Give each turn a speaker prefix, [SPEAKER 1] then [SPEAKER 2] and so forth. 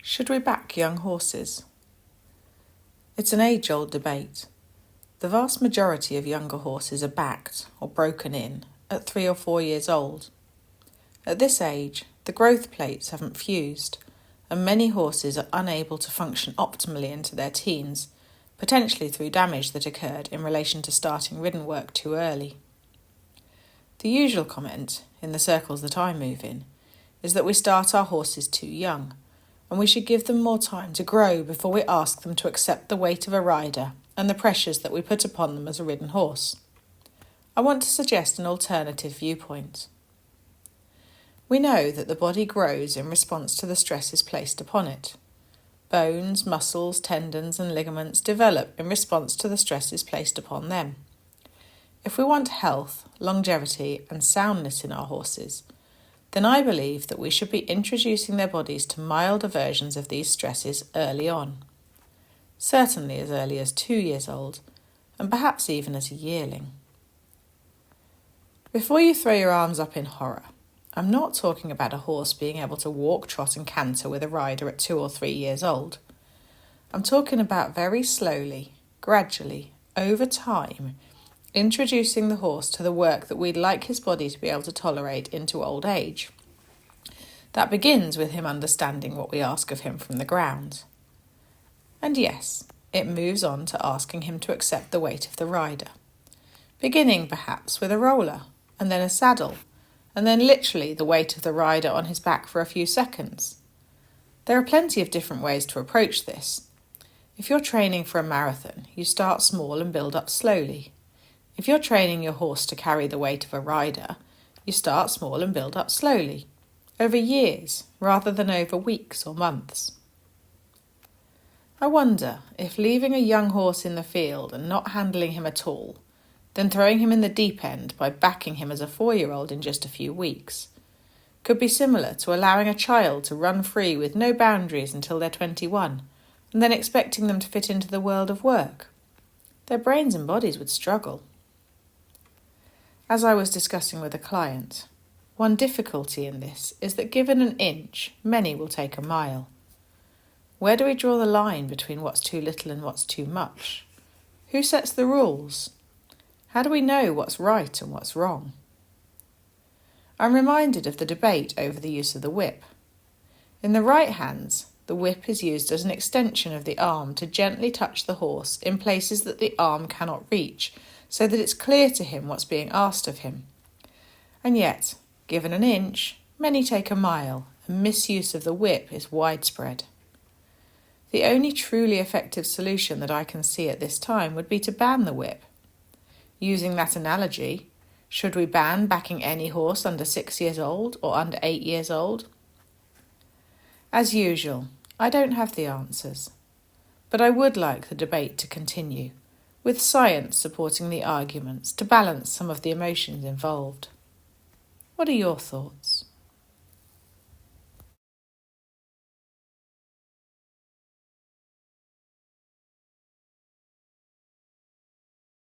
[SPEAKER 1] Should we back young horses? It's an age-old debate. The vast majority of younger horses are backed or broken in at 3 or 4 years old. At this age, the growth plates haven't fused, and many horses are unable to function optimally into their teens, potentially through damage that occurred in relation to starting ridden work too early. The usual comment, in the circles that I move in, is that we start our horses too young, and we should give them more time to grow before we ask them to accept the weight of a rider and the pressures that we put upon them as a ridden horse. I want to suggest an alternative viewpoint. We know that the body grows in response to the stresses placed upon it. Bones, muscles, tendons and ligaments develop in response to the stresses placed upon them. If we want health, longevity and soundness in our horses, then I believe that we should be introducing their bodies to milder versions of these stresses early on. Certainly as early as 2 years old, and perhaps even as a yearling. Before you throw your arms up in horror, I'm not talking about a horse being able to walk, trot and canter with a rider at 2 or 3 years old. I'm talking about very slowly, gradually, over time, introducing the horse to the work that we'd like his body to be able to tolerate into old age. That begins with him understanding what we ask of him from the ground. And yes, it moves on to asking him to accept the weight of the rider, beginning perhaps with a roller, and then a saddle, and then literally the weight of the rider on his back for a few seconds. There are plenty of different ways to approach this. If you're training for a marathon, you start small and build up slowly. If you're training your horse to carry the weight of a rider, you start small and build up slowly, over years rather than over weeks or months. I wonder if leaving a young horse in the field and not handling him at all, then throwing him in the deep end by backing him as a 4-year-old in just a few weeks, could be similar to allowing a child to run free with no boundaries until they're 21, and then expecting them to fit into the world of work. Their brains and bodies would struggle. As I was discussing with a client, one difficulty in this is that given an inch, many will take a mile. Where do we draw the line between what's too little and what's too much? Who sets the rules? How do we know what's right and what's wrong? I'm reminded of the debate over the use of the whip. In the right hands, the whip is used as an extension of the arm to gently touch the horse in places that the arm cannot reach, so that it's clear to him what's being asked of him. And yet, given an inch, many take a mile, and misuse of the whip is widespread. The only truly effective solution that I can see at this time would be to ban the whip. Using that analogy, should we ban backing any horse under 6 years old or under 8 years old? As usual, I don't have the answers, but I would like the debate to continue, with science supporting the arguments to balance some of the emotions involved. What are your thoughts?